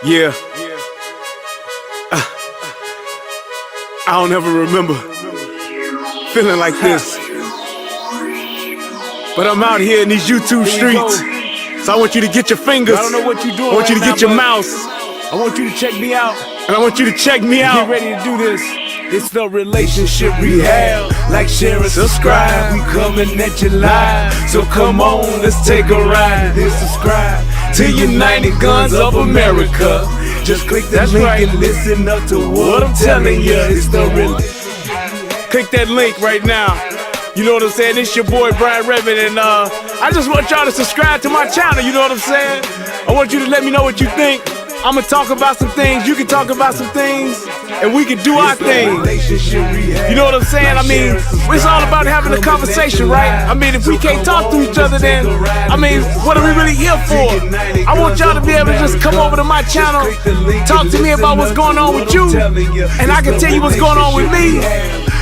Yeah. I don't ever remember feeling like this. But I'm out here in these YouTube streets. So I want you to get your fingers. I don't know what you're doing. I want you to right get now, your mouse. I want you to check me out. And I want you to check me out. Get ready to do this. It's the relationship rehab. Like, share, and subscribe. We coming at you live. So come on, let's take a ride. Then subscribe to United Guns of America. Just click that link and listen up to what I'm telling you. It's the Click that link right now. You know what I'm saying? It's your boy Brian Revan, and I just want y'all to subscribe to my channel. You know what I'm saying? I want you to let me know what you think. I'ma talk about some things, you can talk about some things, and we can do our thing. You know what I'm saying? I mean, it's all about having a conversation, right? I mean, if we can't talk to each other, then, I mean, what are we really here for? I want y'all to be able to just come over to my channel, talk to me about what's going on with you, and I can tell you what's going on with me,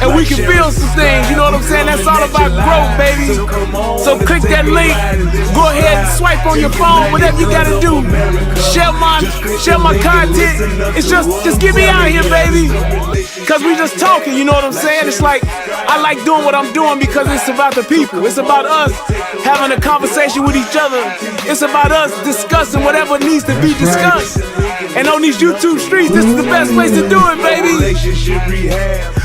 and we can build some things. You know what I'm saying? That's all about growth, baby. So click that link, go ahead and swipe on your phone, whatever you gotta do. Share my content. It's just get me out here, baby. Cause we just talking, you know what I'm saying? It's like, I like doing what I'm doing because it's about the people. It's about us having a conversation with each other. It's about us discussing whatever needs to be discussed. And on these YouTube streets, this is the best place to do it, baby.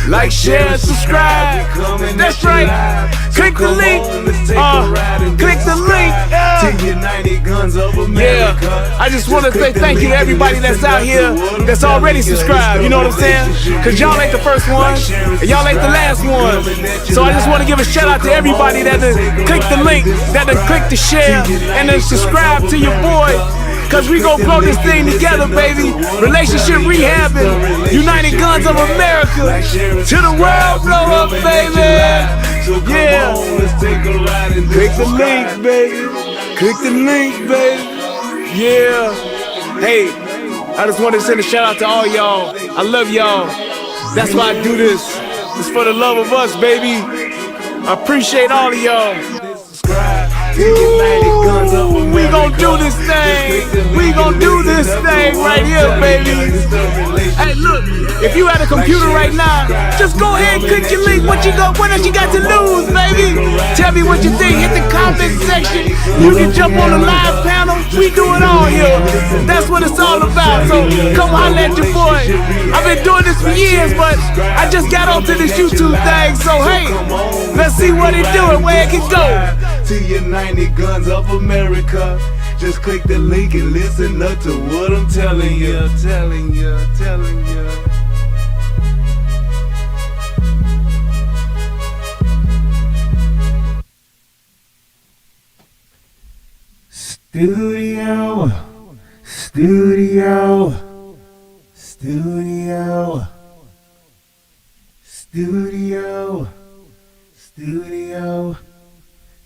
Like, share, and subscribe. That's right. Click the link. Click the link. Yeah. I just want to say thank you to everybody that's out here that's already subscribed. You know what I'm saying? Cause y'all ain't the first one, and y'all ain't the last one. So I just want to give a shout out to everybody that click the link, that click the share, and then subscribe to your boy. Cause we gon' grow this thing together, baby. Relationship rehabbing, United Guns of America. To the world, blow up, baby. Yeah. Click the link, baby. Click the link, baby. Yeah. Hey, I just wanted to send a shout out to all y'all. I love y'all. That's why I do this. It's for the love of us, baby. I appreciate all of y'all. Ooh, we gon' do this thing. We gon' do this thing right here, baby. Hey, look, if you at a computer right now, just go ahead and click your link. What else you got to lose, baby? Tell me what you think. Hit the comment section. You can jump on the live panel. We do it all here. That's what it's all about. So come holler at your boy. I've been doing this for years, but I just got onto this YouTube thing. So hey, let's see what it do and where it can go. To United Guns of America. Just click the link and listen up to what I'm telling you.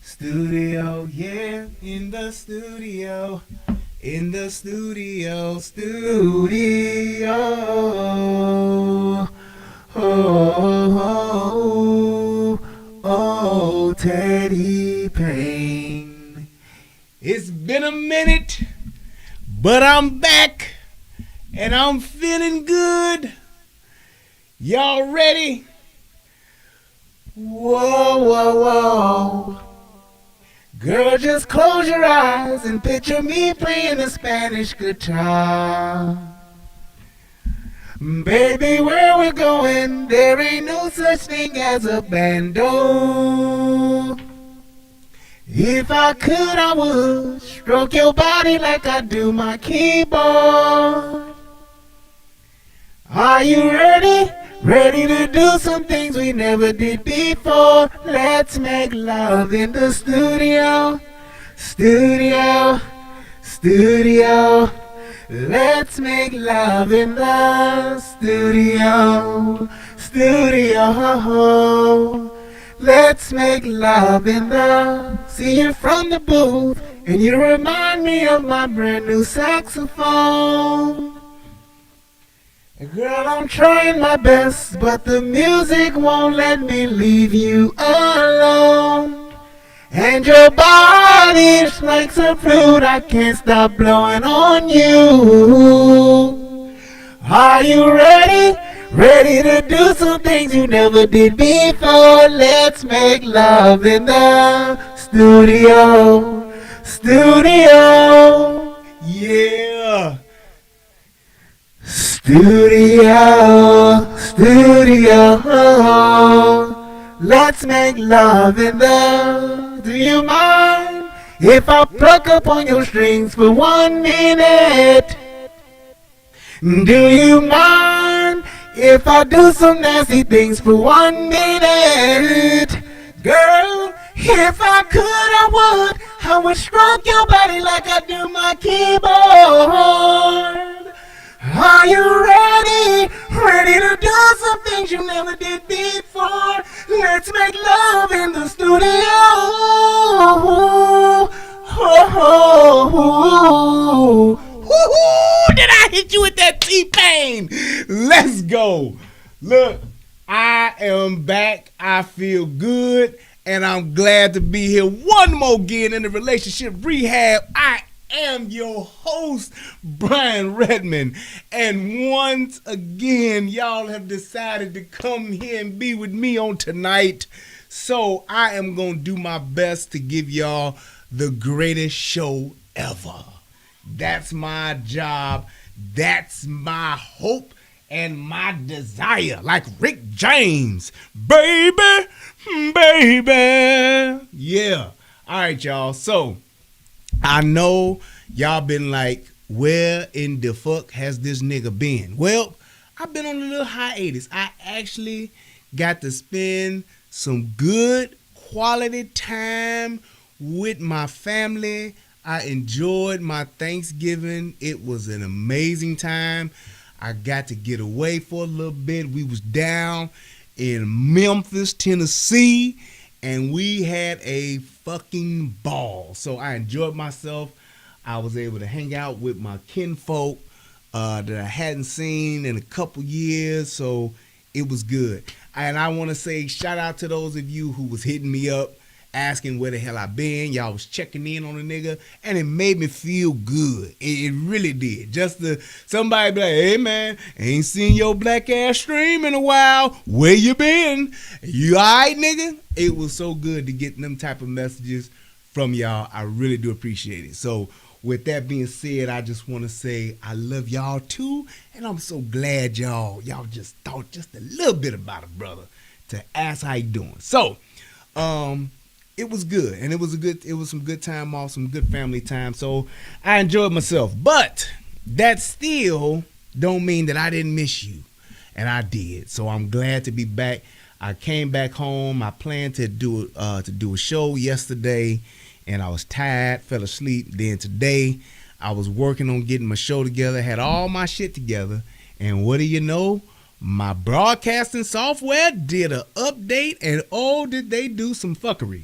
Studio, yeah, in the studio, oh, Teddy Payne. It's been a minute, but I'm back, and I'm feeling good. Y'all ready? Whoa. Girl, just close your eyes and picture me playing the Spanish guitar. Baby, where we're going, there ain't no such thing as a bando. If I could, I would stroke your body like I do my keyboard. Are you ready? Ready to do some things we never did before. Let's make love in the studio. Let's make love in the studio. Let's make love in the. See you from the booth, and you remind me of my brand new saxophone. Girl, I'm trying my best, but the music won't let me leave you alone. And your body's like some fruit, I can't stop blowing on you. Are you ready? Ready to do some things you never did before? Let's make love in the studio. Studio. Yeah. Studio. Studio. Let's make love in the. Do you mind if I pluck up on your strings for 1 minute? Do you mind if I do some nasty things for 1 minute? Girl, if I could, I would stroke your body like I do my keyboard. Are you ready? Ready to do some things you never did before? Let's make love in the studio. Woo-hoo! Did I hit you with that T-Pain? Let's go. Look, I am back. I feel good. And I'm glad to be here one more again in the relationship rehab. I am your host, Brian Redmond. And once again, y'all have decided to come here and be with me on tonight. So I am going to do my best to give y'all the greatest show ever. That's my job. That's my hope and my desire. Like Rick James. Baby, baby. Yeah. All right, y'all. So I know y'all been like, where in the fuck has this nigga been? Well, I've been on a little hiatus. I actually got to spend some good quality time with my family. I enjoyed my Thanksgiving. It was an amazing time. I got to get away for a little bit. We was down in Memphis, Tennessee, and we had a fucking ball. So I enjoyed myself. I was able to hang out with my kinfolk that I hadn't seen in a couple years, so it was good. And I want to say shout out to those of you who was hitting me up, asking where the hell I been. Y'all was checking in on a nigga, and it made me feel good. It really did. Just to somebody be like, hey man, ain't seen your black ass stream in a while. Where you been? You alright, nigga? It was so good to get them type of messages from y'all. I really do appreciate it. So with that being said, I just want to say I love y'all too, and I'm so glad y'all just thought just a little bit about a brother to ask how you doing. So, it was good, and it was some good time off, some good family time. So I enjoyed myself, but that still don't mean that I didn't miss you, and I did. So I'm glad to be back. I came back home. I planned to do a show yesterday, and I was tired, fell asleep. Then today, I was working on getting my show together, had all my shit together, and what do you know? My broadcasting software did an update, and oh, did they do some fuckery.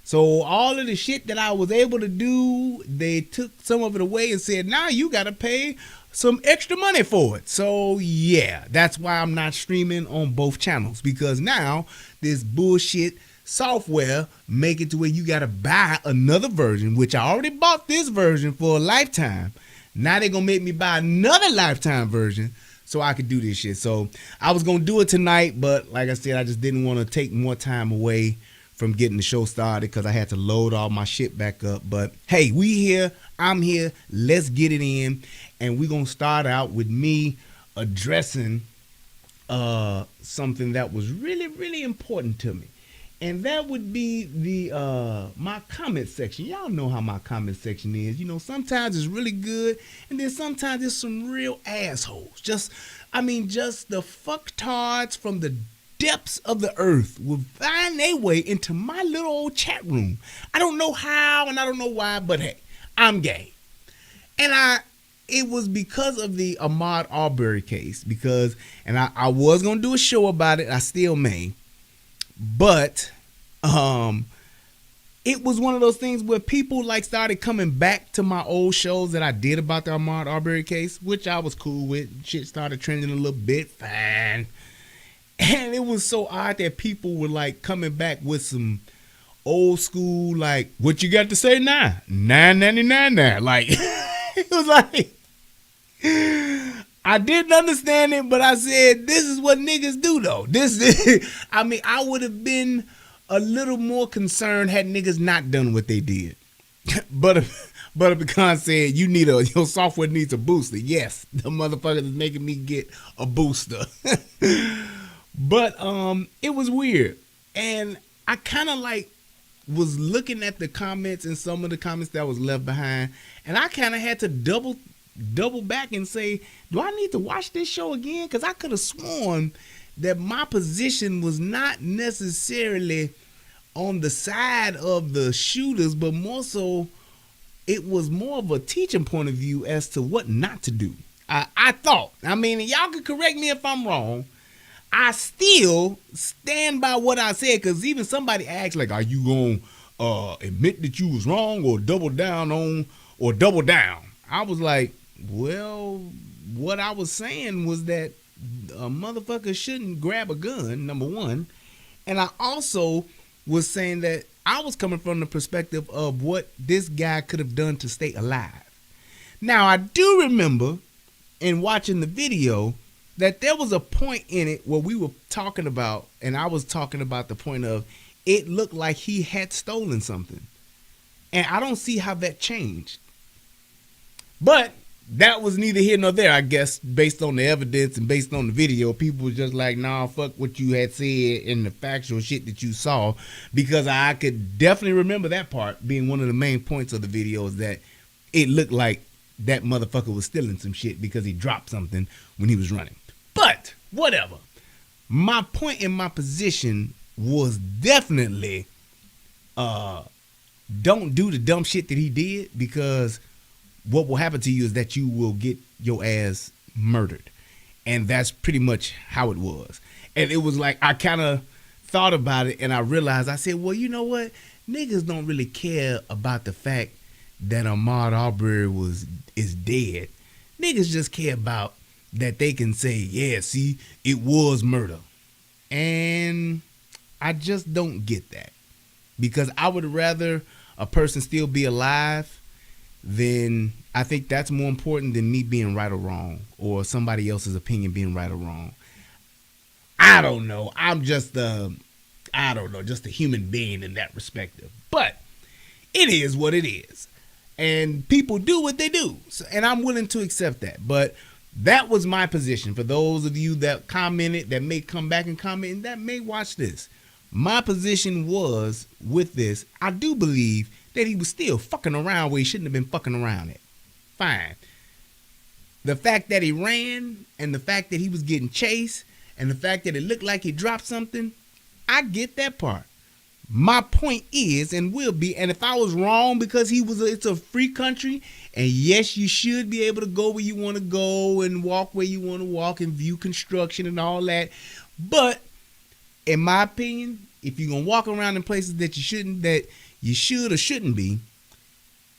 So all of the shit that I was able to do, they took some of it away and said, now you got to pay some extra money for it. So yeah, that's why I'm not streaming on both channels, because now this bullshit software make it to where you got to buy another version, which I already bought this version for a lifetime. Now they're going to make me buy another lifetime version so I could do this shit. So I was going to do it tonight, but like I said, I just didn't want to take more time away from getting the show started because I had to load all my shit back up. But hey, we here, I'm here, let's get it in. And we're going to start out with me addressing something that was really, really important to me. And that would be the my comment section. Y'all know how my comment section is. You know, sometimes it's really good, and then sometimes it's some real assholes. Just the fucktards from the depths of the earth will find their way into my little old chat room. I don't know how and I don't know why, but hey, I'm gay. And it was because of the Ahmaud Arbery case, and I was going to do a show about it. I still may. But it was one of those things where people like started coming back to my old shows that I did about the Ahmaud Arbery case, which I was cool with. Shit started trending a little bit, fine. And it was so odd that people were like coming back with some old school, like, what you got to say now? $9.99 now. Like, it was like, I didn't understand it, but I said, this is what niggas do, though. This is, I mean, I would have been a little more concerned had niggas not done what they did. But Pecan said, your software needs a booster. Yes, the motherfucker is making me get a booster. But it was weird. And I kind of like was looking at the comments and some of the comments that was left behind, and I kind of had to double back and say, do I need to watch this show again? Because I could have sworn that my position was not necessarily on the side of the shooters, but more so it was more of a teaching point of view as to what not to do. I thought, I mean, y'all can correct me if I'm wrong. I still stand by what I said, because even somebody asked, like, are you going to admit that you was wrong or double down? I was like, well, what I was saying was that a motherfucker shouldn't grab a gun, number one. And I also was saying that I was coming from the perspective of what this guy could have done to stay alive. Now, I do remember in watching the video that there was a point in it where we were talking about, and I was talking about the point of it looked like he had stolen something. And I don't see how that changed. But that was neither here nor there, I guess, based on the evidence and based on the video. People were just like, nah, fuck what you had said in the factual shit that you saw, because I could definitely remember that part being one of the main points of the video, is that it looked like that motherfucker was stealing some shit because he dropped something when he was running. But whatever. My point in my position was definitely don't do the dumb shit that he did, because what will happen to you is that you will get your ass murdered. And that's pretty much how it was. And it was like, I kind of thought about it and I realized, I said, well, you know what? Niggas don't really care about the fact that Ahmaud Arbery is dead. Niggas just care about that they can say, yeah, see, it was murder. And I just don't get that, because I would rather a person still be alive. Then I think that's more important than me being right or wrong, or somebody else's opinion being right or wrong. I don't know. I'm just just a human being in that respect. But it is what it is. And people do what they do. So, and I'm willing to accept that. But that was my position. For those of you that commented, that may come back and comment, and that may watch this. My position was with this, I do believe that he was still fucking around where he shouldn't have been fucking around at. Fine. The fact that he ran, and the fact that he was getting chased, and the fact that it looked like he dropped something, I get that part. My point is, and will be, and if I was wrong, because it's a free country, and yes, you should be able to go where you want to go and walk where you want to walk and view construction and all that. But in my opinion, if you're gonna walk around in places that you should or shouldn't be,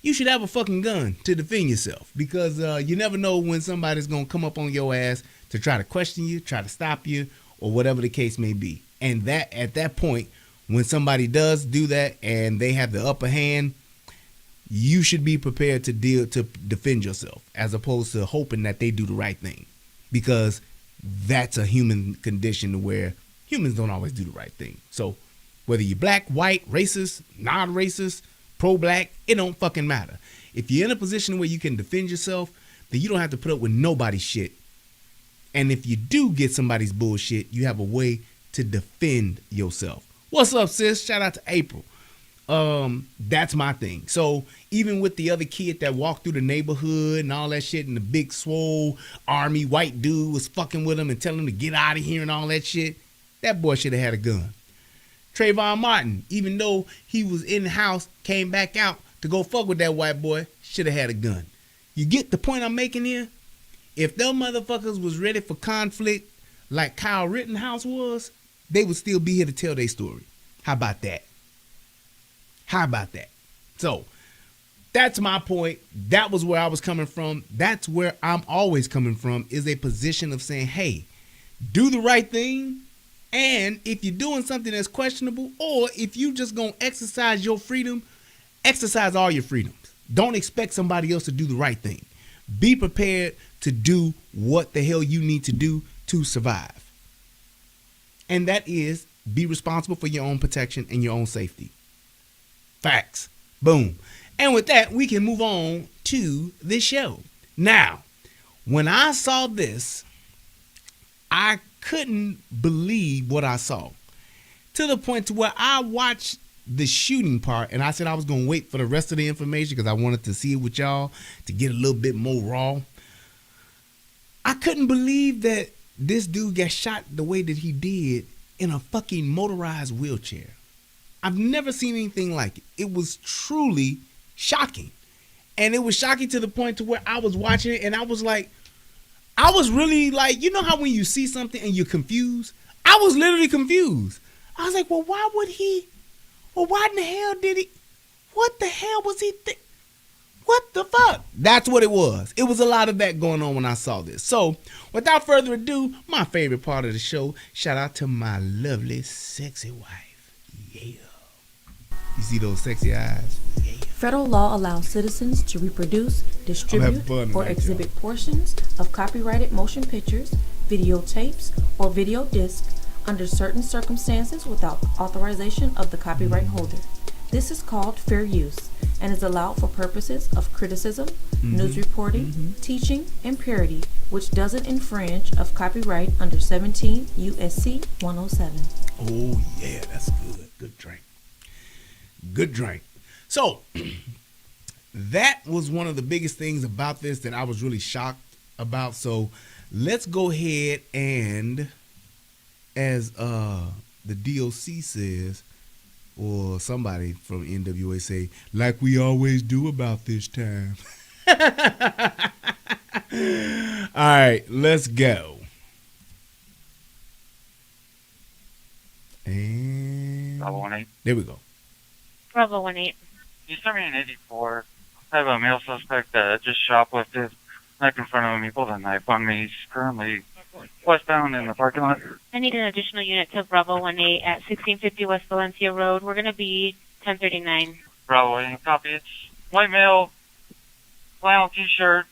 you should have a fucking gun to defend yourself, because you never know when somebody's gonna come up on your ass to try to question you, try to stop you, or whatever the case may be. And that at that point, when somebody does do that and they have the upper hand, you should be prepared to defend yourself, as opposed to hoping that they do the right thing, because that's a human condition where humans don't always do the right thing. So whether you're black, white, racist, non-racist, pro-black, it don't fucking matter. If you're in a position where you can defend yourself, then you don't have to put up with nobody's shit. And if you do get somebody's bullshit, you have a way to defend yourself. What's up, sis? Shout out to April. That's my thing. So even with the other kid that walked through the neighborhood and all that shit, and the big swole army white dude was fucking with him and telling him to get out of here and all that shit, that boy should have had a gun. Trayvon Martin, even though he was in the house, came back out to go fuck with that white boy, should have had a gun. You get the point I'm making here? If them motherfuckers was ready for conflict like Kyle Rittenhouse was, they would still be here to tell their story. How about that? How about that? So that's my point. That was where I was coming from. That's where I'm always coming from, is a position of saying, hey, do the right thing And if you're doing something that's questionable, or if you just gonna exercise your freedom, exercise all your freedoms. Don't expect somebody else to do the right thing. Be prepared to do what the hell you need to do to survive. And that is be responsible for your own protection and your own safety. Facts. Boom. And with that, we can move on to this show. Now, when I saw this, I couldn't believe what I saw. To the point to where I watched the shooting part and I said I was going to wait for the rest of the information because I wanted to see it with y'all to get a little bit more raw. I couldn't believe that this dude got shot the way that he did in a fucking motorized wheelchair. I've never seen anything like it. It was truly shocking. And it was shocking to the point to where I was watching it and I was like, I was really like, you know how when you see something and you're confused? I was literally confused. I was like, well, why would he? Well, why in the hell did he? What the hell was he what the fuck? That's what it was. It was a lot of that going on when I saw this. So, without further ado, my favorite part of the show, shout out to my lovely, sexy wife. Yeah. You see those sexy eyes? Yeah. Federal law allows citizens to reproduce, distribute, or exhibit portions of copyrighted motion pictures, videotapes, or video discs under certain circumstances without authorization of the copyright holder. This is called fair use and is allowed for purposes of criticism, news reporting, teaching, and parody, which doesn't infringe of copyright under 17 U.S.C. 107. Oh, yeah, that's good. Good drink. Good drink. So, that was one of the biggest things about this that I was really shocked about. So, let's go ahead and, as the DOC says, or somebody from NWA say, like we always do about this time. All right, let's go. And Bravo 1-8. there we go. Bravo 1-8. You sent me an 84. I have a male suspect that just shoplifted. Right in front of him, he pulled a knife on me. He's currently westbound in the parking lot. I need an additional unit to Bravo 1-8 at 1650 West Valencia Road. We're going to be 1039. Bravo 1-8, copy. It's white male, flannel t-shirt,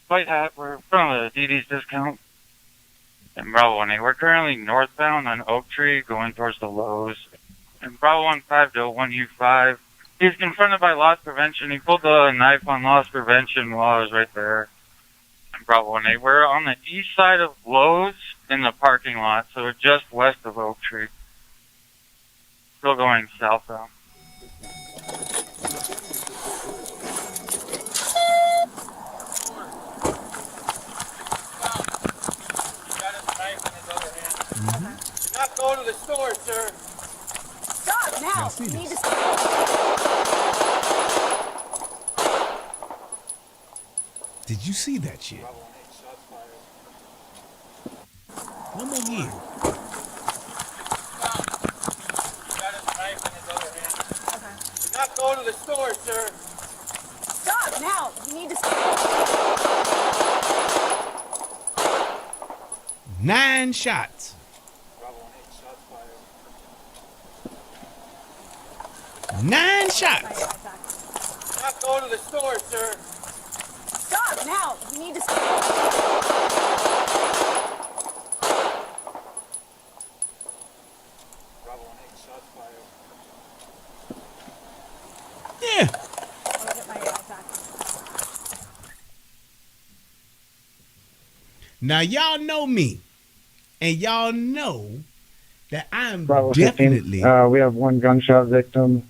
white hat. We're in front of the DD's discount. And Bravo 1-8, we're currently northbound on Oak Tree going towards the Lowe's. And Bravo 1-5 to 1U5. He's confronted by loss prevention. He pulled the knife on loss prevention while I was right there. And Bravo 1-8, we're on the east side of Lowe's in the parking lot, so we're just west of Oak Tree. Still going southbound. Do not go to the store, sir. Stop now. You need to Did you see that shit? One more again. Do not go to the store, sir. Stop now. You need to 9 shots. 9 shots. Do not go to the store, sir. Stop now. You need to Yeah. Now y'all know me, and y'all know that I'm Bravo definitely, 15. We have one gunshot victim.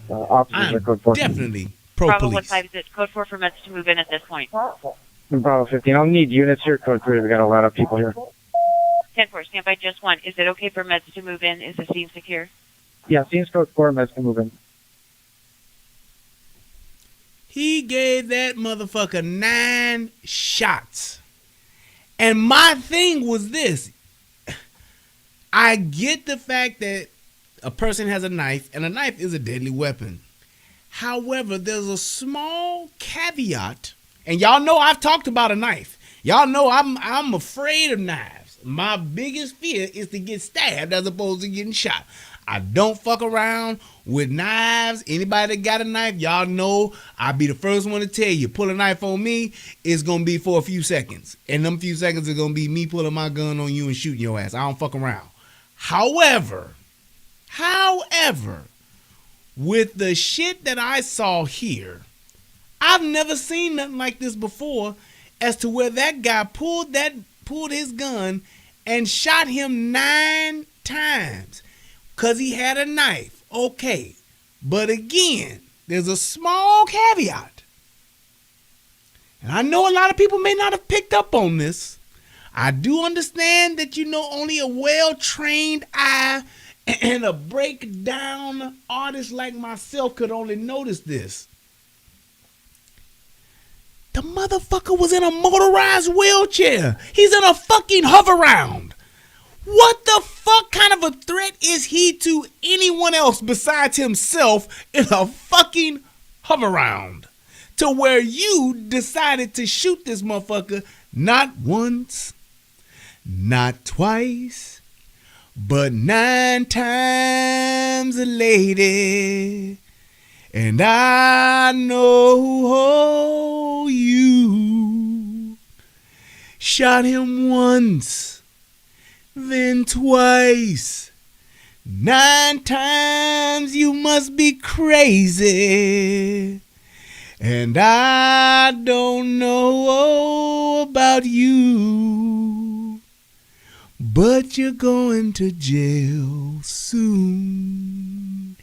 Officers are code 4. definitely pro Bravo police. 1-5 is code 4 for meds to move in at this point. Bravo 15. I'll need units here. Code 3. We got a lot of people here. 10-4, stand by just one. Is it okay for meds to move in? Is the scene secure? Yeah, scene's code 4. Meds can move in. He gave that motherfucker 9 shots. And my thing was this. I get the fact that a person has a knife, and a knife is a deadly weapon. However, there's a small caveat, and y'all know I've talked about a knife. Y'all know I'm afraid of knives. My biggest fear is to get stabbed as opposed to getting shot. I don't fuck around with knives. Anybody that got a knife, y'all know I'll be the first one to tell you, pull a knife on me, it's going to be for a few seconds. And them few seconds are going to be me pulling my gun on you and shooting your ass. I don't fuck around. However, with the shit that I saw here, I've never seen nothing like this before, as to where that guy pulled his gun and shot him 9 times because he had a knife. Okay, but again, there's a small caveat. And I know a lot of people may not have picked up on this. I do understand that, only a well-trained eye and a breakdown artist like myself could only notice this. The motherfucker was in a motorized wheelchair. He's in a fucking hover-round. What the fuck kind of a threat is he to anyone else besides himself in a fucking hover-round? To where you decided to shoot this motherfucker not once, not twice, but 9 times, lady. And I know you shot him once, then twice. 9 times, you must be crazy. And I don't know about you, but you're going to jail soon.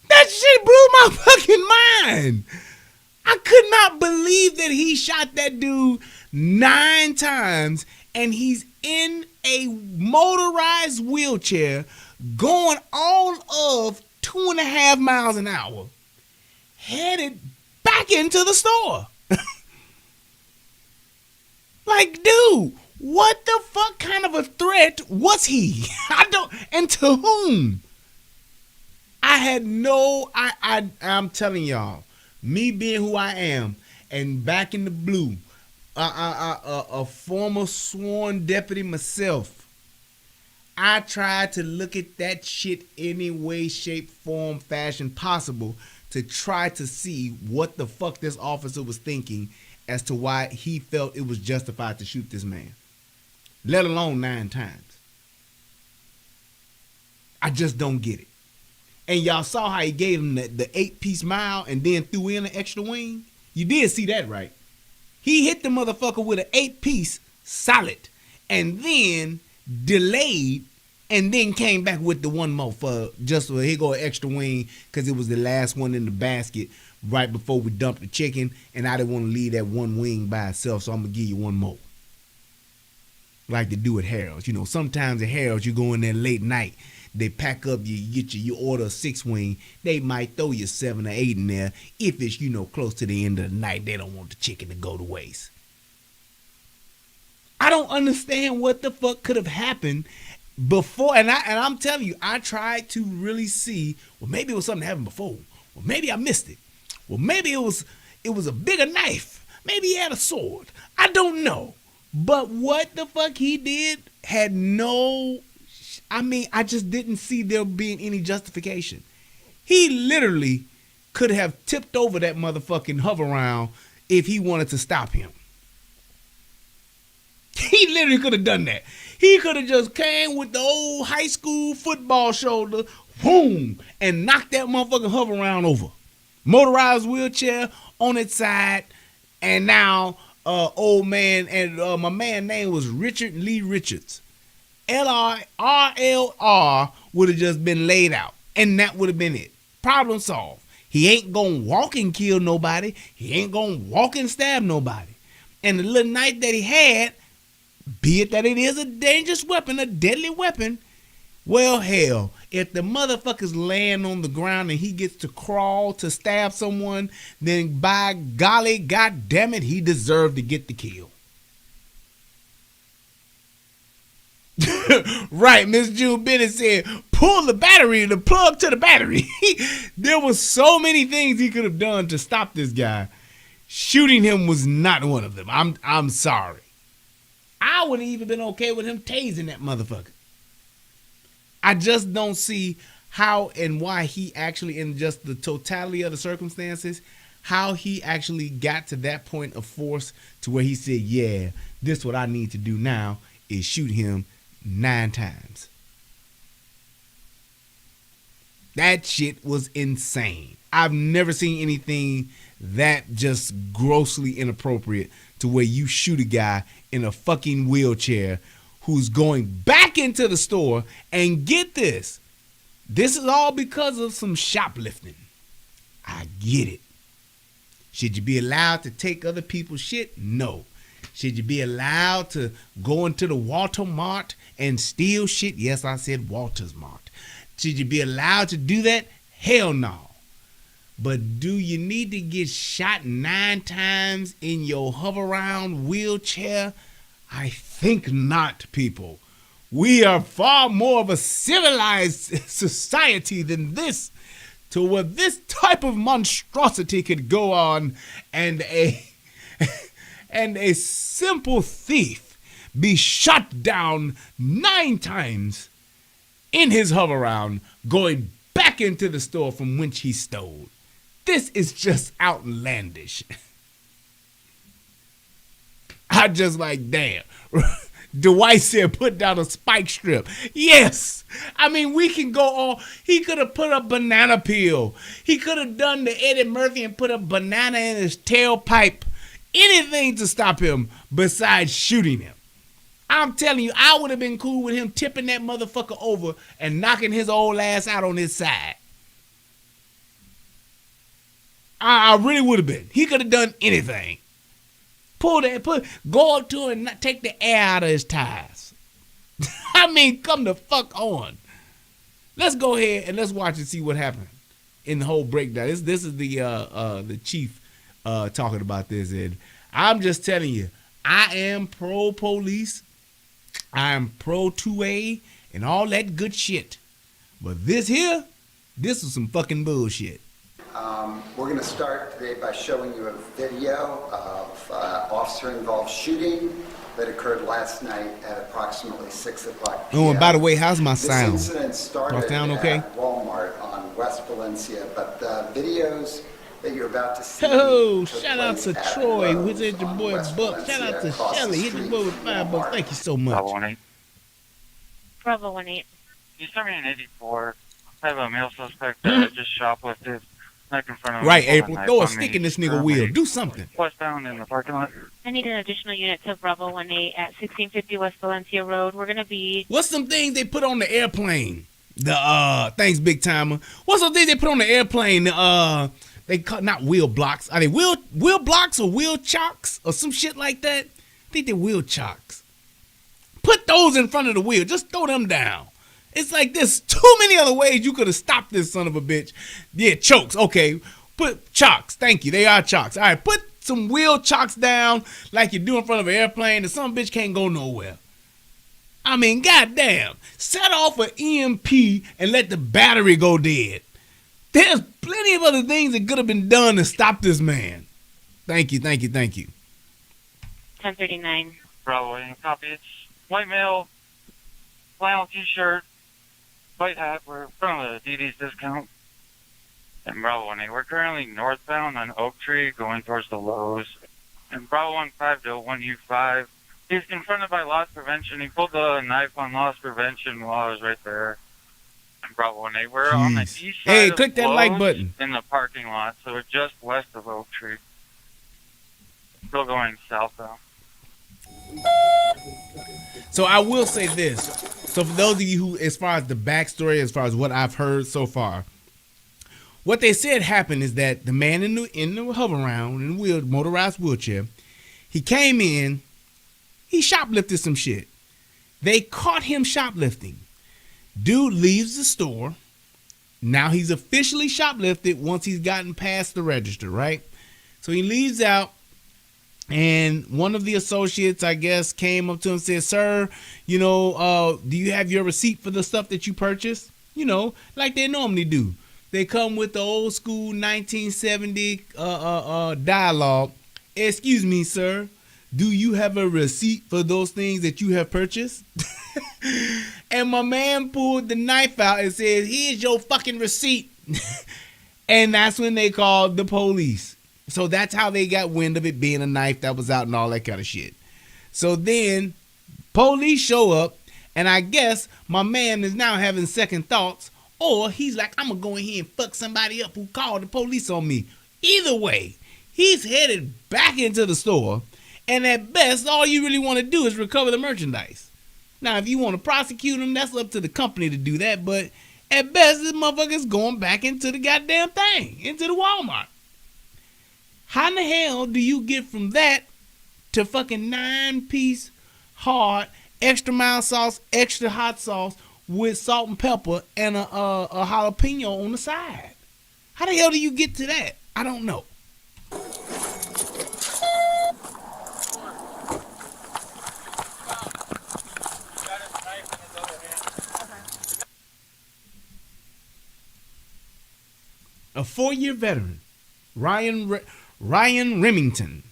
That shit blew my fucking mind. I could not believe that he shot that dude 9 times and he's in a motorized wheelchair going all of 2.5 miles an hour, headed back into the store. Like, dude, what the fuck kind of a threat was he? And to whom? I'm telling y'all, me being who I am, and back in the blue, a former sworn deputy myself, I tried to look at that shit any way, shape, form, fashion possible to try to see what the fuck this officer was thinking as to why he felt it was justified to shoot this man, let alone 9 times. I just don't get it. And y'all saw how he gave him the 8-piece mile and then threw in an extra wing? You did see that, right? He hit the motherfucker with an 8-piece solid and then delayed and then came back with the one more for just so he go an extra wing because it was the last one in the basket right before we dumped the chicken, and I didn't want to leave that one wing by itself, so I'm going to give you one more. Like they do at Harold's. Sometimes at Harold's you go in there late night, they pack up, you order a 6-wing, they might throw you 7 or 8 in there. If it's, close to the end of the night, they don't want the chicken to go to waste. I don't understand what the fuck could have happened before, and I'm telling you, I tried to really see, well, maybe it was something that happened before. Well, maybe I missed it. Well, maybe it was a bigger knife. Maybe he had a sword. I don't know. But what the fuck he did had I just didn't see there being any justification. He literally could have tipped over that motherfucking hover round if he wanted to stop him. He literally could have done that. He could have just came with the old high school football shoulder, boom, and knocked that motherfucking hover round over. Motorized wheelchair on its side, and now old man, and my man's name was Richard Lee Richards. RLR would have just been laid out, and that would have been it. Problem solved. He ain't gonna walk and kill nobody. He ain't gonna walk and stab nobody. And the little knife that he had, be it that it is a dangerous weapon, a deadly weapon, well, hell, if the motherfucker's laying on the ground and he gets to crawl to stab someone, then by golly, god damn it, he deserved to get the kill. Right, Miss June Bennett said, pull the plug to the battery. There was so many things he could have done to stop this guy. Shooting him was not one of them. I'm sorry. I would have even been okay with him tasing that motherfucker. I just don't see how and why he actually, in just the totality of the circumstances, how he actually got to that point of force to where he said, yeah, this what I need to do now is shoot him 9 times. That shit was insane. I've never seen anything that just grossly inappropriate to where you shoot a guy in a fucking wheelchair who's going back into the store. And get this is all because of some shoplifting. I get it. Should you be allowed to take other people's shit? No. Should you be allowed to go into the Walter Mart and steal shit? Yes, I said Walter's Mart. Should you be allowed to do that? Hell no. But do you need to get shot 9 times in your hover around wheelchair? I think not, people. We are far more of a civilized society than this, to where this type of monstrosity could go on and a simple thief be shot down 9 times in his hover round, going back into the store from which he stole. This is just outlandish. I just like, damn. Dwight said put down a spike strip. Yes. I mean, we can go all. He could have put a banana peel. He could have done the Eddie Murphy and put a banana in his tailpipe. Anything to stop him besides shooting him. I'm telling you, I would have been cool with him tipping that motherfucker over and knocking his old ass out on his side. I really would have been. He could have done anything. Go up to him and take the air out of his tires. I mean, come the fuck on. Let's go ahead and let's watch and see what happened in the whole breakdown. This is the chief talking about this, and I'm just telling you, I am pro police. I am pro 2A and all that good shit. But this is some fucking bullshit. We're going to start today by showing you a video of officer-involved shooting that occurred last night at approximately 6 o'clock p.m. Oh, and by the way, how's my sound? This incident started okay? at Walmart on West Valencia, but the videos that you're about to see. Oh, shout out to Troy, who's at your boy Buck. Shout out to Shelly, hit your boy with $5. Thank you so much. Bravo 18. You sent me an 84. I have a male suspect that just shoplifted. Like in front of right, April. Throw a stick in this nigga wheel. Do something. Westbound in the parking lot. I need an additional unit to Bravo 18 at 1650 West Valencia Road. We're going to be... What's some things they put on the airplane? Thanks, Big Timer. What's some things they put on the airplane? They call not wheel blocks. Are they wheel blocks or wheel chocks or some shit like that? I think they're wheel chocks. Put those in front of the wheel. Just throw them down. It's like there's too many other ways you could have stopped this son of a bitch. Yeah, chokes. Okay. Put chocks. Thank you. They are chocks. All right. Put some wheel chocks down like you do in front of an airplane and some bitch can't go nowhere. I mean, goddamn. Set off an EMP and let the battery go dead. There's plenty of other things that could have been done to stop this man. Thank you. 1039. Bravo, copy. It's white male, flannel t-shirt, white hat. We're in front of the DD's discount. And Bravo 18. We're currently northbound on Oak Tree going towards the Lowe's. And Bravo 15 to 1U5. He's confronted by loss prevention. He pulled the knife on loss prevention while I was right there. And Bravo 18. We're on the east side Hey, of click that Lowe's like button. in the parking lot. So we're just west of Oak Tree. Still going southbound. So I will say this. So for those of you who, as far as the backstory, as far as what I've heard so far, what they said happened is that the man in the hover round, in the motorized wheelchair, he came in, he shoplifted some shit. They caught him shoplifting. Dude leaves the store. Now he's officially shoplifted once he's gotten past the register, right? So he leaves out. And one of the associates, I guess, came up to him and said, sir, do you have your receipt for the stuff that you purchased? Like they normally do. they come with the old school 1970 dialogue. Excuse me, sir. Do you have a receipt for those things that you have purchased? And my man pulled the knife out and said, here's your fucking receipt. And that's when they called the police. So that's how they got wind of it being a knife that was out and all that kind of shit. So then police show up, and I guess my man is now having second thoughts, or he's like, I'm going to go in here and fuck somebody up who called the police on me. Either way, he's headed back into the store, and at best, all you really want to do is recover the merchandise. Now, if you want to prosecute him, that's up to the company to do that, but at best, this motherfucker's going back into the goddamn thing, into the Walmart. How in the hell do you get from that to fucking 9-piece hard, extra mild sauce, extra hot sauce with salt and pepper and a jalapeno on the side? How the hell do you get to that? I don't know. A 4-year veteran, Ryan Remington,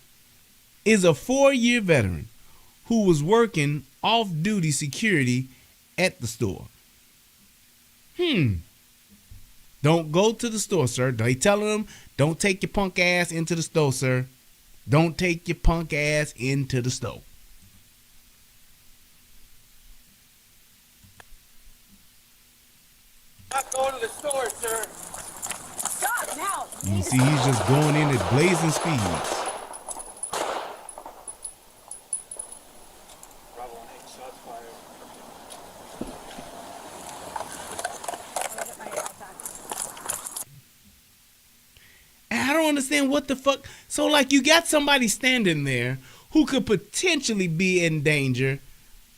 is a 4-year veteran who was working off-duty security at the store. Don't go to the store, sir. They telling him, don't take your punk ass into the store, sir. Don't take your punk ass into the store. Not going to the store, sir. Stop now. You see, he's just going in at blazing speeds. And I don't understand what the fuck. So, like, you got somebody standing there who could potentially be in danger,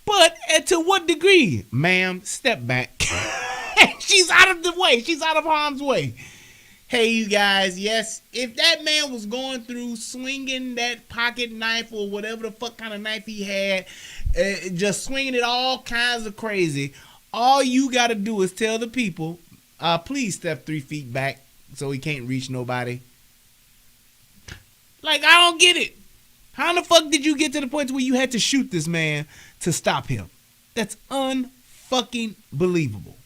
but to what degree? Ma'am, step back. She's out of the way. She's out of harm's way. Hey, you guys, yes, if that man was going through swinging that pocket knife or whatever the fuck kind of knife he had, just swinging it all kinds of crazy, all you got to do is tell the people, please step 3 feet back so he can't reach nobody. Like, I don't get it. How in the fuck did you get to the point where you had to shoot this man to stop him? That's unfucking believable.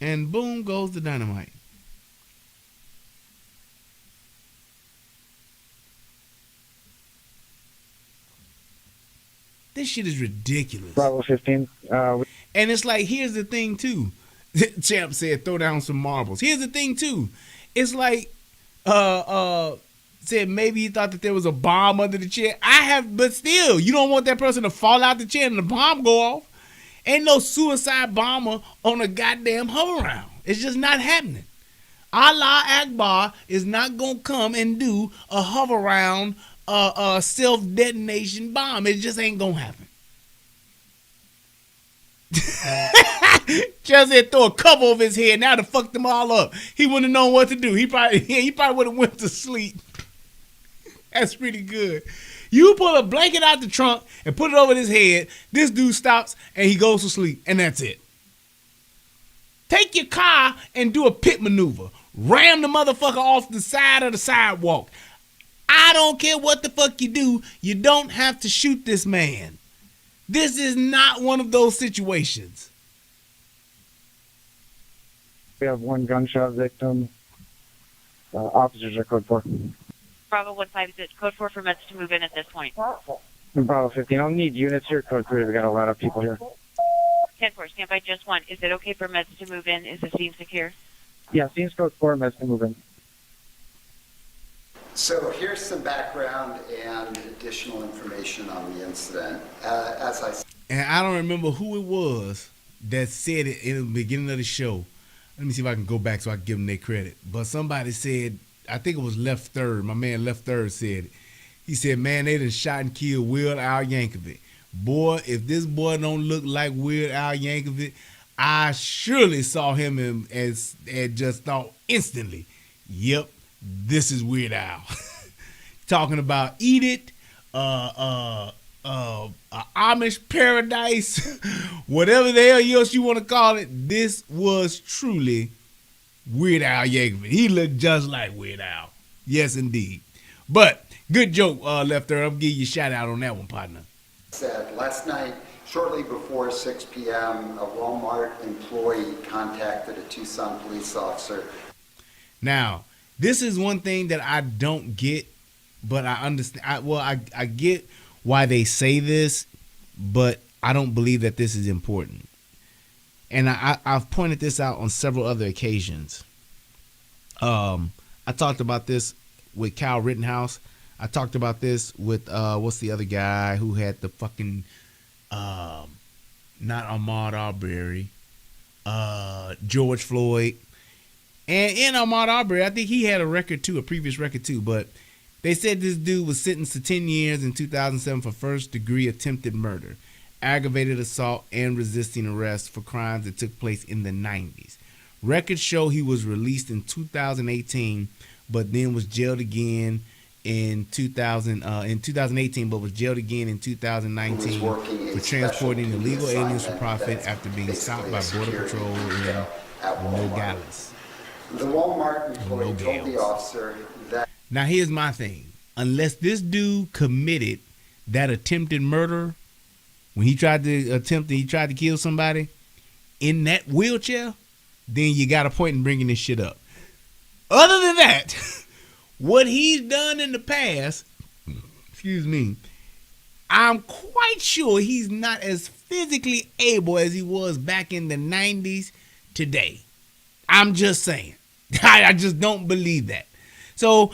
And boom goes the dynamite. This shit is ridiculous. Bravo 15. And it's like, here's the thing too. Champ said, throw down some marbles. Here's the thing too. It's like, said maybe he thought that there was a bomb under the chair. But still, you don't want that person to fall out the chair and the bomb go off. Ain't no suicide bomber on a goddamn hover round. It's just not happening. Allah Akbar is not going to come and do a hover round self-detonation bomb. It just ain't going to happen. Just had to throw a cover over his head now to fuck them all up. He wouldn't have known what to do. He probably would have went to sleep. That's pretty good. You pull a blanket out the trunk and put it over his head. This dude stops and he goes to sleep, and that's it. Take your car and do a pit maneuver. Ram the motherfucker off the side of the sidewalk. I don't care what the fuck you do. You don't have to shoot this man. This is not one of those situations. We have 1 gunshot victim. Officers are code 4. Bravo 15, is code 4 for meds to move in at this point. Bravo 15. I'll need units here. Code 3. We got a lot of people here. 10-4, stand by just 1. Is it okay for meds to move in? Is the scene secure? Yeah, scene's code 4. Meds to move in. So here's some background and additional information on the incident. As I said, And I don't remember who it was that said it in the beginning of the show. Let me see if I can go back so I can give them their credit. But somebody said, I think it was Left Third. My man Left Third said it. He said, man, they done shot and killed Weird Al Yankovic. Boy, if this boy don't look like Weird Al Yankovic, I surely saw him and just thought instantly, yep, this is Weird Al. talking about eat it, Amish paradise, whatever the hell else you want to call it. This was truly Weird Al Yankovic. He looked just like Weird Al. Yes, indeed. But good joke, Lefter. I'll give you a shout out on that one, partner. Said last night, shortly before 6 p.m., a Walmart employee contacted a Tucson police officer. Now, this is one thing that I don't get, but I understand. I get why they say this, but I don't believe that this is important. And I've pointed this out on several other occasions. I talked about this with Kyle Rittenhouse. I talked about this with what's the other guy who had the fucking not Ahmaud Arbery, George Floyd. And in Ahmaud Arbery, I think he had a previous record too, but they said this dude was sentenced to 10 years in 2007 for first degree attempted murder, aggravated assault, and resisting arrest for crimes that took place in the 90s. Records show he was released in 2018, but then was jailed again in 2018, but was jailed again in 2019 for transporting illegal aliens for profit after being stopped by Border Patrol in Nogales. The Walmart employee told the officer that... Now here's my thing. Unless this dude committed that attempted murder when he tried to kill somebody in that wheelchair, then you got a point in bringing this shit up. Other than that, what he's done in the past, excuse me, I'm quite sure he's not as physically able as he was back in the 90s today. I'm just saying. I just don't believe that. So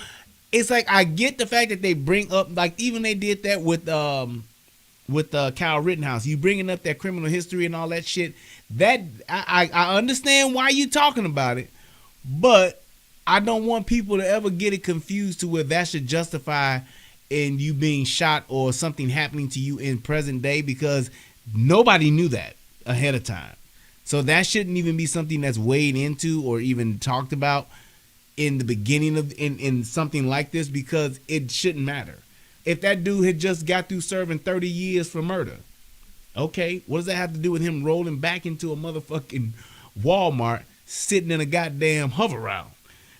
it's like I get the fact that they bring up, like even they did that with Kyle Rittenhouse. You bringing up that criminal history and all that shit. That I understand why you talking about it, but I don't want people to ever get it confused to where that should justify in you being shot or something happening to you in present day, because nobody knew that ahead of time. So that shouldn't even be something that's weighed into or even talked about in the beginning of in something like this, because it shouldn't matter. If that dude had just got through serving 30 years for murder, okay, what does that have to do with him rolling back into a motherfucking Walmart sitting in a goddamn hover round?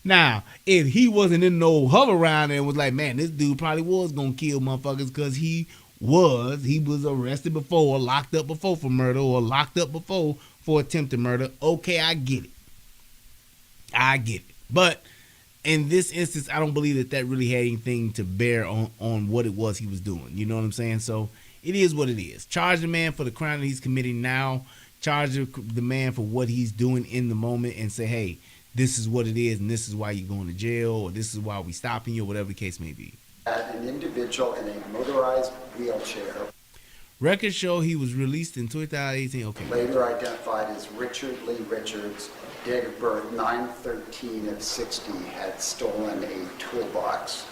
Now, if he wasn't in no hover round and was like, man, this dude probably was gonna kill motherfuckers because he was arrested before or locked up before for murder or locked up before for attempted murder, okay, I get it. But in this instance, I don't believe that really had anything to bear on what it was he was doing. You know what I'm saying? So it is what it is. Charge the man for the crime that he's committing now. Charge the man for what he's doing in the moment and say, hey, this is what it is and this is why you're going to jail or this is why we stopping you or whatever the case may be. An individual in a motorized wheelchair. Records show he was released in 2018. Okay. Later identified as Richard Lee Richards, date of birth 9/13 of 60, had stolen a toolbox.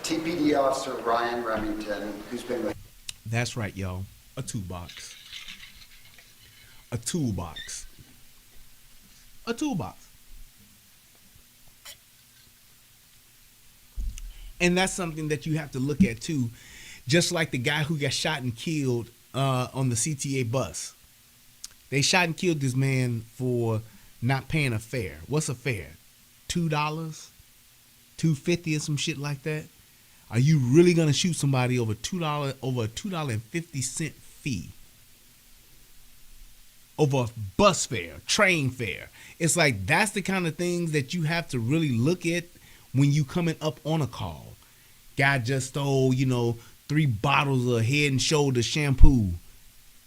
TPD officer Ryan Remington, who's been with... That's right, y'all. A toolbox. A toolbox. A toolbox. And that's something that you have to look at too. Just like the guy who got shot and killed on the CTA bus. They shot and killed this man for not paying a fare. What's a fare? $2? $2.50 or some shit like that? Are you really gonna shoot somebody over $2.50 fee? Over a bus fare, train fare. It's like that's the kind of things that you have to really look at when you coming up on a call. Guy just stole, 3 bottles of Head and Shoulder shampoo.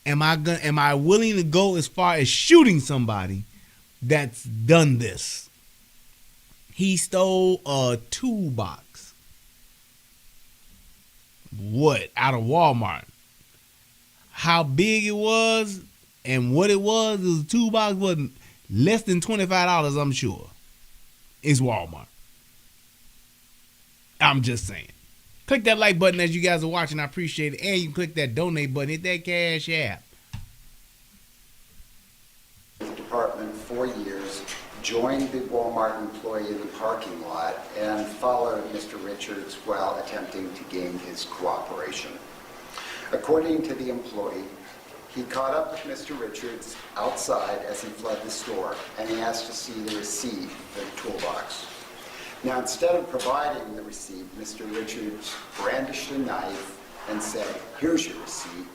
Am I willing to go as far as shooting somebody that's done this? He stole a toolbox. What? Out of Walmart. How big it was and what it was a toolbox wasn't less than $25, I'm sure. It's Walmart. I'm just saying. Click that like button as you guys are watching. I appreciate it. And you can click that donate button. Hit that Cash App. The department 4 years joined the Walmart employee in the parking lot and followed Mr. Richards while attempting to gain his cooperation. According to the employee, he caught up with Mr. Richards outside as he fled the store, and he asked to see the receipt for the toolbox. Now, instead of providing the receipt, Mr. Richards brandished a knife and said, "Here's your receipt."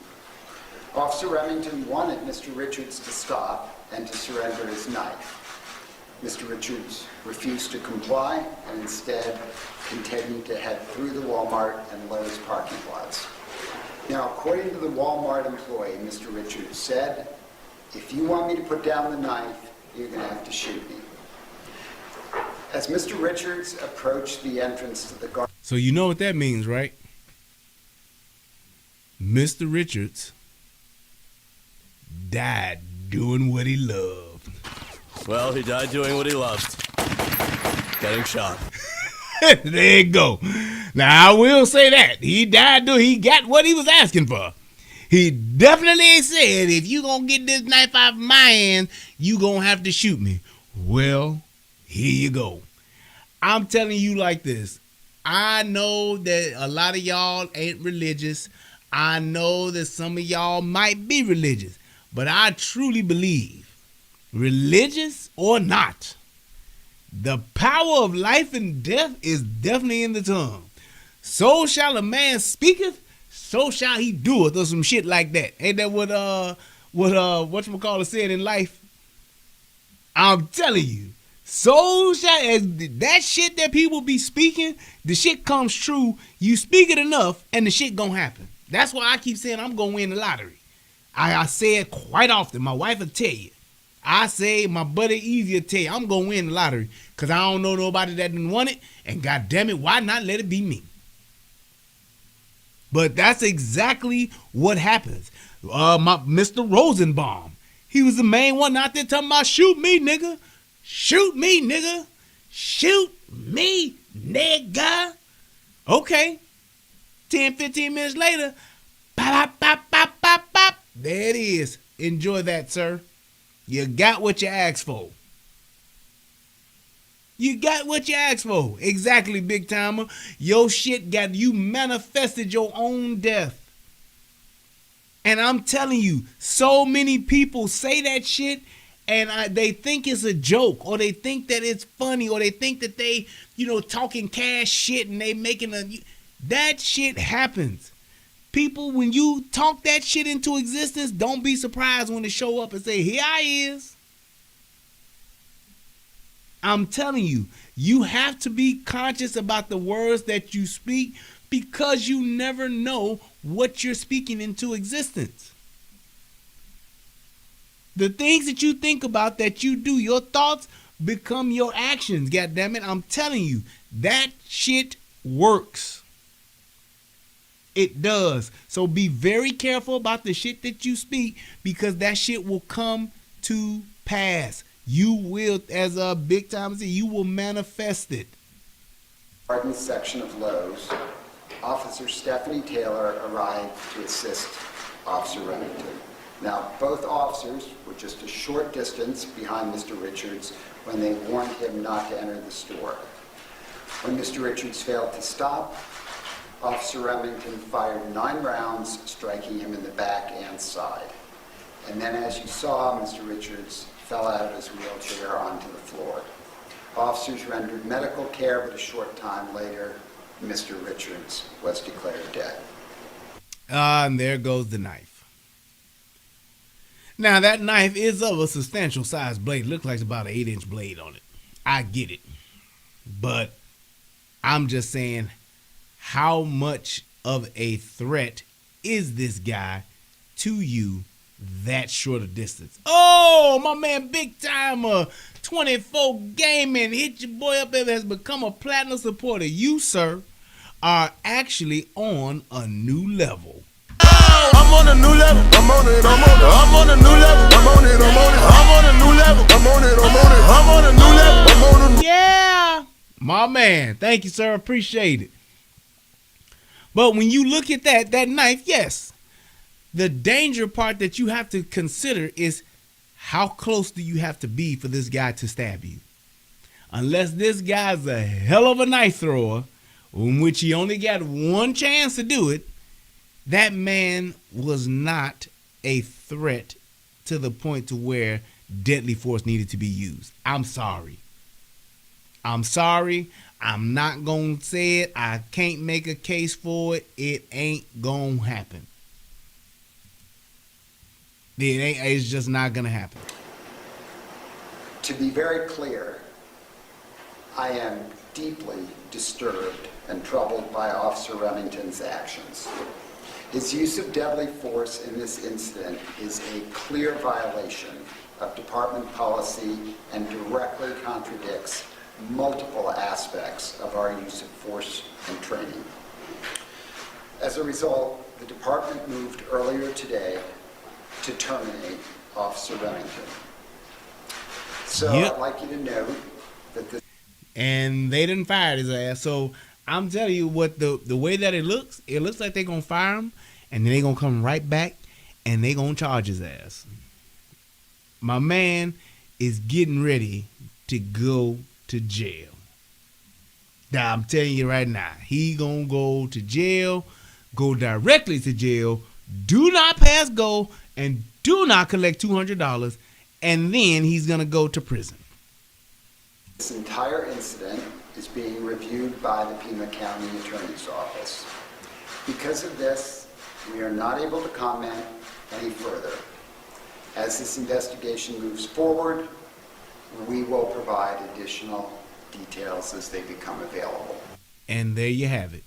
Officer Remington wanted Mr. Richards to stop and to surrender his knife. Mr. Richards refused to comply and instead continued to head through the Walmart and Lowe's parking lots. Now, according to the Walmart employee, Mr. Richards said, "If you want me to put down the knife, you're going to have to shoot me." As Mr. Richards approached the entrance to the garden... So you know what that means, right? Mr. Richards died doing what he loved. Well, he died doing what he loved. Getting shot. There you go. Now, I will say that. He died doing, he got what he was asking for. He definitely said, if you gonna get this knife out of my hand, you gonna have to shoot me. Well, here you go. I'm telling you like this. I know that a lot of y'all ain't religious. I know that some of y'all might be religious. But I truly believe, religious or not, the power of life and death is definitely in the tongue. So shall a man speaketh, so shall he doeth, or some shit like that. Ain't that what whatchamacallit said in life? I'm telling you. So shall, as that shit that people be speaking, the shit comes true. You speak it enough and the shit gonna happen. That's why I keep saying I'm gonna win the lottery. I say it quite often. My wife will tell you. I say, my buddy Easy will tell you, I'm going to win the lottery because I don't know nobody that didn't want it, and God damn it, why not let it be me? But that's exactly what happens. Mr. Rosenbaum, he was the main one out there talking about, shoot me, nigga. Shoot me, nigga. Shoot me, nigga. Okay. 10, 15 minutes later, pop, pop, pop, pop, pop. There it is. Enjoy that, sir. You got what you asked for. You got what you asked for. Exactly, big timer. Your shit got, you manifested your own death. And I'm telling you, so many people say that shit and they think it's a joke, or they think that it's funny, or they think that they, talking cash shit and they making that shit happens. People, when you talk that shit into existence, don't be surprised when they show up and say, here I is. I'm telling you, you have to be conscious about the words that you speak because you never know what you're speaking into existence. The things that you think about, that you do, your thoughts become your actions. God damn it, I'm telling you, that shit works. It does. So be very careful about the shit that you speak because that shit will come to pass. You will, as a big time said, you will manifest it. Garden section of Lowe's, Officer Stephanie Taylor arrived to assist Officer Remington. Now, both officers were just a short distance behind Mr. Richards when they warned him not to enter the store. When Mr. Richards failed to stop, Officer Remington fired 9 rounds, striking him in the back and side. And then, as you saw, Mr. Richards fell out of his wheelchair onto the floor. Officers rendered medical care, but a short time later, Mr. Richards was declared dead. And there goes the knife. Now, that knife is of a substantial size blade. It looks like it's about an 8-inch blade on it. I get it. But I'm just saying, how much of a threat is this guy to you that short a distance? Oh, my man, big timer, 24 Gaming, hit your boy up there, has become a platinum supporter. You, sir, are actually on a new level. I'm on a new level. I'm on it. I'm on a new level. I'm on it. I'm on a new level. I'm on it. I'm on a new level. I'm on a Yeah, my man. Thank you, sir. Appreciate it. But when you look at that knife, yes, the danger part that you have to consider is how close do you have to be for this guy to stab you? Unless this guy's a hell of a knife thrower, in which he only got one chance to do it, that man was not a threat to the point to where deadly force needed to be used. I'm sorry. I'm not going to say it. I can't make a case for it. It ain't going to happen. It's just not going to happen. To be very clear, I am deeply disturbed and troubled by Officer Remington's actions. His use of deadly force in this incident is a clear violation of department policy and directly contradicts multiple aspects of our use of force and training. As a result, the department moved earlier today to terminate Officer Remington. So Yep. I'd like you to know that this... And they didn't fire his ass. So I'm telling you what, the way that it looks like they're going to fire him, and then they're going to come right back, and they're going to charge his ass. My man is getting ready to go to jail. Now, I'm telling you right now, he going to go to jail, go directly to jail, do not pass go, and do not collect $200, and then he's going to go to prison. This entire incident is being reviewed by the Pima County Attorney's Office. Because of this, we are not able to comment any further. As this investigation moves forward, we will provide additional details as they become available. And there you have it.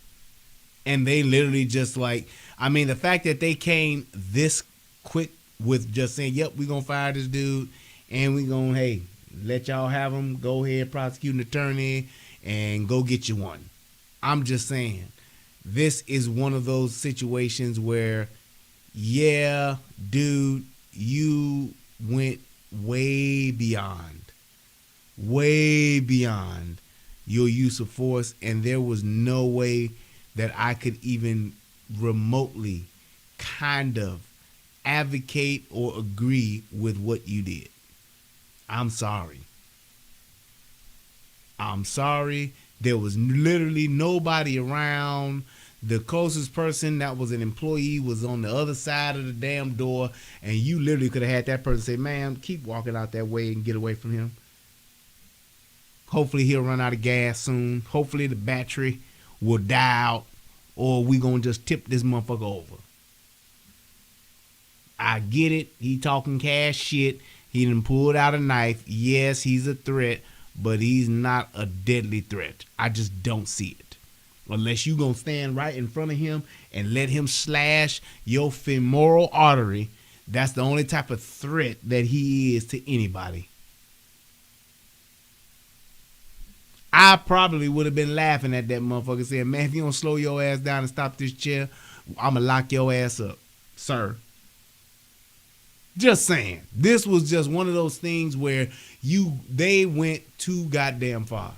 And they literally just the fact that they came this quick with just saying, yep, we're going to fire this dude, and we're going to, let y'all have him, go ahead, prosecute an attorney, and go get you one. I'm just saying, this is one of those situations where, yeah, dude, you went way beyond your use of force, and there was no way that I could even remotely kind of advocate or agree with what you did. I'm sorry. There was literally nobody around. The closest person that was an employee was on the other side of the damn door, and you literally could have had that person say, ma'am, keep walking out that way and get away from him. Hopefully he'll run out of gas soon. Hopefully the battery will die out, or we gonna just tip this motherfucker over. I get it. He talking cash shit. He done pulled out a knife. Yes, he's a threat, but he's not a deadly threat. I just don't see it. Unless you gonna stand right in front of him and let him slash your femoral artery, that's the only type of threat that he is to anybody. I probably would have been laughing at that motherfucker saying, man, if you don't slow your ass down and stop this chair, I'm gonna lock your ass up, sir. Just saying. This was just one of those things where they went too goddamn far.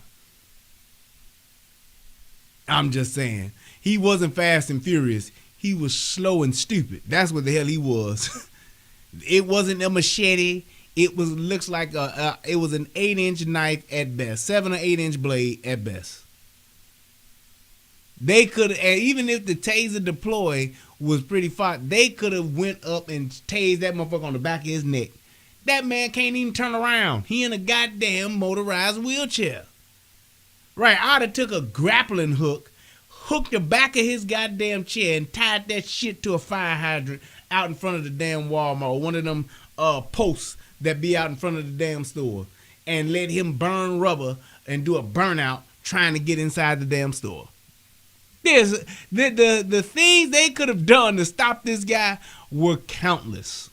I'm just saying. He wasn't fast and furious. He was slow and stupid. That's what the hell he was. It wasn't a machete. It looks like it was an 8-inch knife at best, 7 or 8-inch blade at best. They could, even if the taser deploy was pretty far, they could have went up and tased that motherfucker on the back of his neck. That man can't even turn around. He in a goddamn motorized wheelchair. Right, I'd have took a grappling hook, hooked the back of his goddamn chair, and tied that shit to a fire hydrant out in front of the damn Walmart, or one of them posts that be out in front of the damn store, and let him burn rubber and do a burnout trying to get inside the damn store. There's the things they could have done to stop this guy were countless.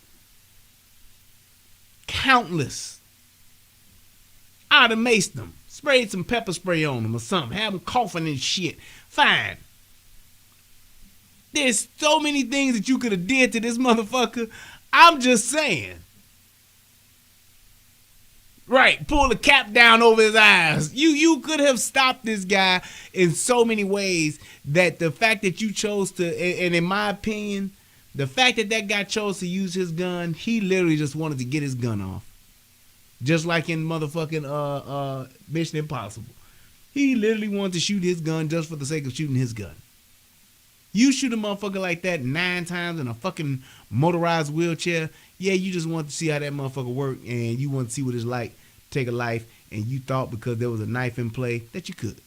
Countless. I'd have maced them, sprayed some pepper spray on them or something, have them coughing and shit. Fine. There's so many things that you could have did to this motherfucker. I'm just saying. Right, pull the cap down over his eyes. You could have stopped this guy in so many ways that the fact that you chose to, and in my opinion, The fact that that guy chose to use his gun, he literally just wanted to get his gun off. Just like in motherfucking Mission Impossible. He literally wanted to shoot his gun just for the sake of shooting his gun. You shoot a motherfucker like that 9 times in a fucking motorized wheelchair, yeah, you just want to see how that motherfucker work, and you want to see what it's like to take a life, and you thought because there was a knife in play that you could.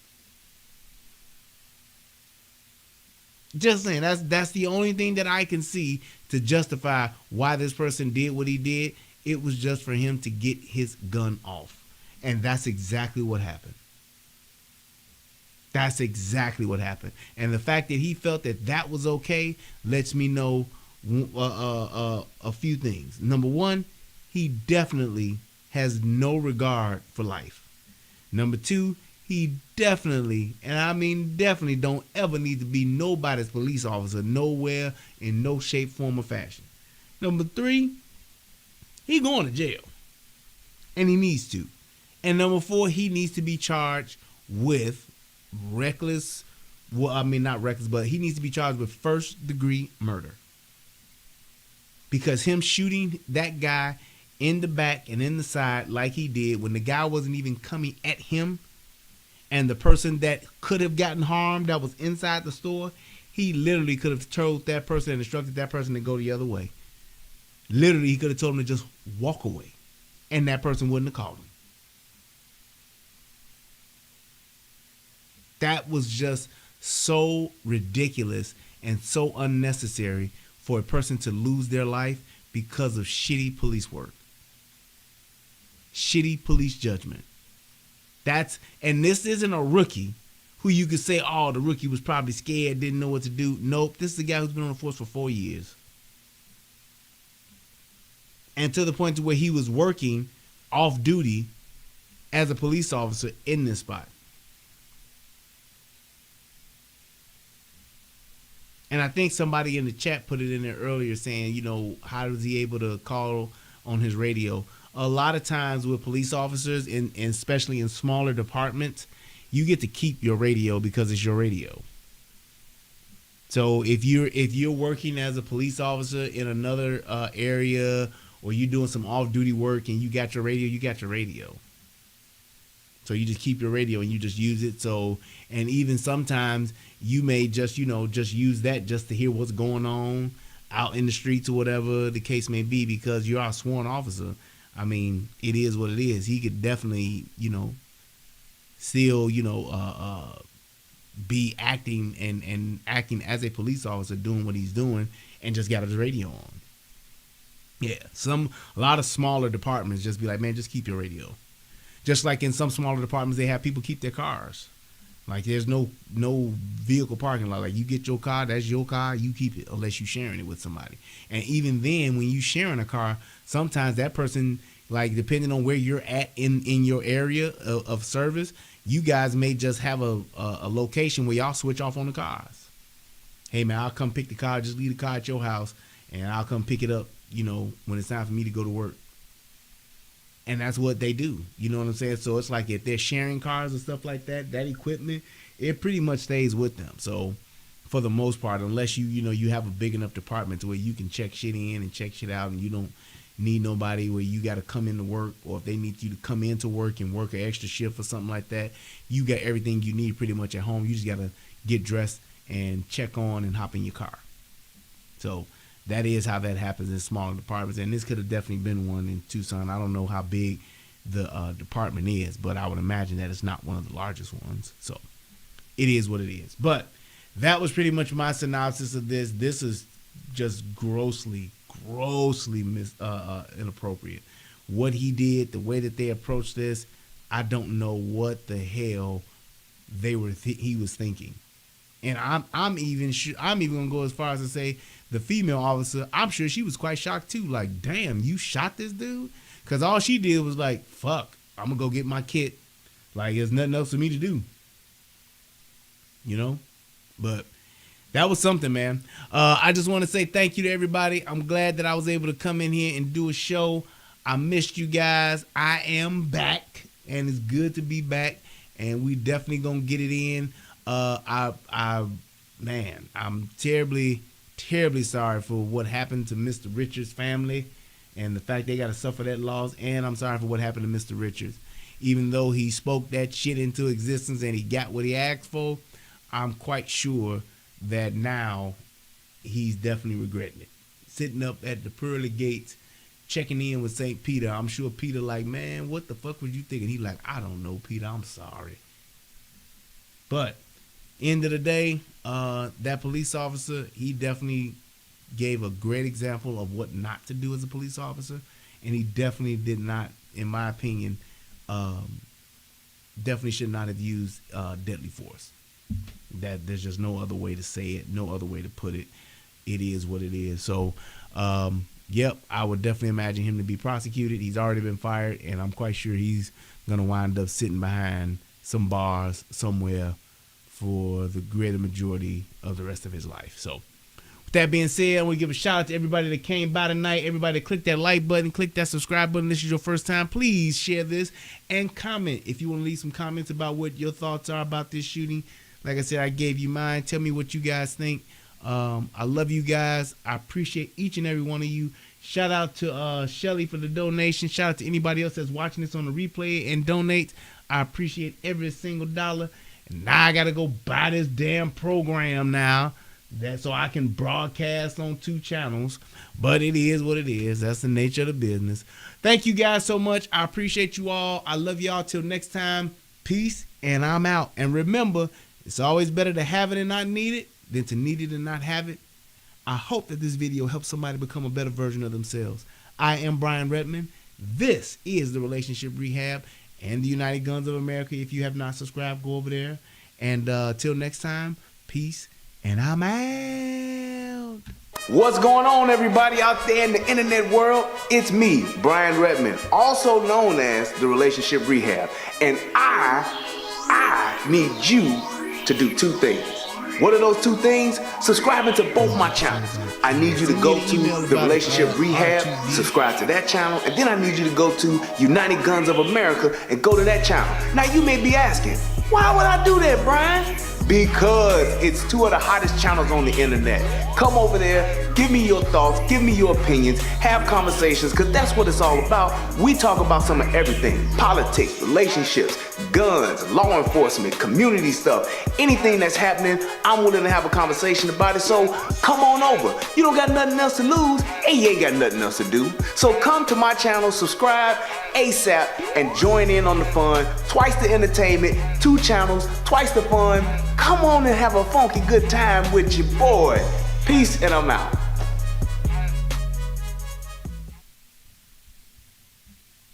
Just saying, that's the only thing that I can see to justify why this person did what he did. It was just for him to get his gun off. And that's exactly what happened. That's exactly what happened. And the fact that he felt that that was okay lets me know a few things. Number one, he definitely has no regard for life. Number two, he definitely, and I mean definitely, don't ever need to be nobody's police officer nowhere in no shape, form, or fashion. Number three, he going to jail. And he needs to. And number four, he needs to be charged with reckless, well, I mean not reckless, but he needs to be charged with first degree murder. Because him shooting that guy in the back and in the side like he did when the guy wasn't even coming at him, and the person that could have gotten harmed that was inside the store, he literally could have told that person and instructed that person to go the other way. Literally, he could have told him to just walk away, and that person wouldn't have called him. That was just so ridiculous and so unnecessary for a person to lose their life because of shitty police work. Shitty police judgment. And this isn't a rookie who you could say, oh, the rookie was probably scared, didn't know what to do. Nope, this is the guy who's been on the force for 4 years. And to the point to where he was working off duty as a police officer in this spot. And I think somebody in the chat put it in there earlier saying, you know, how was he able to call on his radio? A lot of times with police officers, and especially in smaller departments, you get to keep your radio because it's your radio. So if you're working as a police officer in another area, or you're doing some off-duty work and you got your radio, you got your radio. So you just keep your radio and you just use it. So, and even sometimes you may just use that just to hear what's going on out in the streets or whatever the case may be, because you're a sworn officer. I mean, it is what it is. He could definitely, still, be acting and acting as a police officer, doing what he's doing, and just got his radio on. Yeah, a lot of smaller departments just be like, man, just keep your radio. Just like in some smaller departments, they have people keep their cars. Like there's no vehicle parking lot. Like you get your car, that's your car, you keep it unless you're sharing it with somebody. And even then, when you sharing a car, sometimes that person, like depending on where you're at in your area of service, you guys may just have a location where y'all switch off on the cars. Hey man, I'll come pick the car, just leave the car at your house, and I'll come pick it up, when it's time for me to go to work. And that's what they do. You know what I'm saying? So it's like if they're sharing cars and stuff like that, that equipment, it pretty much stays with them. So for the most part, unless you have a big enough department to where you can check shit in and check shit out, and you don't need nobody where you got to come into work, or if they need you to come into work and work an extra shift or something like that, you got everything you need pretty much at home. You just got to get dressed and check on and hop in your car. So that is how that happens in smaller departments. And this could have definitely been one in Tucson. I don't know how big the department is, but I would imagine that it's not one of the largest ones. So it is what it is. But that was pretty much my synopsis of this. This is just grossly inappropriate. What he did, the way that they approached this, I don't know what the hell he was thinking. And I'm even gonna go as far as to say the female officer, I'm sure she was quite shocked too. Like, damn, you shot this dude? Because all she did was like, fuck, I'm gonna go get my kit. Like, there's nothing else for me to do. But that was something, man. I just want to say thank you to everybody. I'm glad that I was able to come in here and do a show. I missed you guys. I am back, and it's good to be back. And we definitely gonna get it in. I'm terribly terribly sorry for what happened to Mr. Richards' family and the fact they got to suffer that loss. And I'm sorry for what happened to Mr. Richards. Even though he spoke that shit into existence and he got what he asked for, I'm quite sure that now he's definitely regretting it. Sitting up at the pearly gates, checking in with St. Peter. I'm sure Peter like, man, what the fuck was you thinking? He like, I don't know, Peter, I'm sorry. But end of the day, that police officer, he definitely gave a great example of what not to do as a police officer. And he definitely did not, in my opinion, definitely should not have used deadly force. That there's just no other way to say it, no other way to put it. It is what it is. So, yep, I would definitely imagine him to be prosecuted. He's already been fired, and I'm quite sure he's going to wind up sitting behind some bars somewhere for the greater majority of the rest of his life. So, with that being said, I want to give a shout out to everybody that came by tonight, everybody that clicked that like button, click that subscribe button. This is your first time. Please share this and comment if you want to leave some comments about what your thoughts are about this shooting. Like I said, I gave you mine. Tell me what you guys think. I love you guys. I appreciate each and every one of you. Shout out to Shelly for the donation. Shout out to anybody else that's watching this on the replay and donates. I appreciate every single dollar. And now I got to go buy this damn program now, so I can broadcast on 2 channels. But it is what it is. That's the nature of the business. Thank you guys so much. I appreciate you all. I love y'all. Till next time. Peace, and I'm out. And remember, it's always better to have it and not need it than to need it and not have it. I hope that this video helps somebody become a better version of themselves. I am Brian Redmond. This is the Relationship Rehab and the United Guns of America. If you have not subscribed, go over there. And till next time, peace, and I'm out. What's going on, everybody out there in the internet world? It's me, Brian Redmond, also known as the Relationship Rehab. And I need you to do 2 things. What are those 2 things? Subscribing to both my channels. I need you to go to the Relationship Rehab, subscribe to that channel, and then I need you to go to United Guns of America and go to that channel. Now you may be asking, why would I do that, Brian? Because it's 2 of the hottest channels on the internet. Come over there, give me your thoughts, give me your opinions, have conversations, because that's what it's all about. We talk about some of everything: politics, relationships, guns, law enforcement, community stuff, anything that's happening. I'm willing to have a conversation about it, so come on over. You don't got nothing else to lose, and you ain't got nothing else to do. So come to my channel, subscribe ASAP, and join in on the fun. Twice the entertainment, 2 channels, twice the fun. Come on and have a funky good time with your boy. Peace, and I'm out.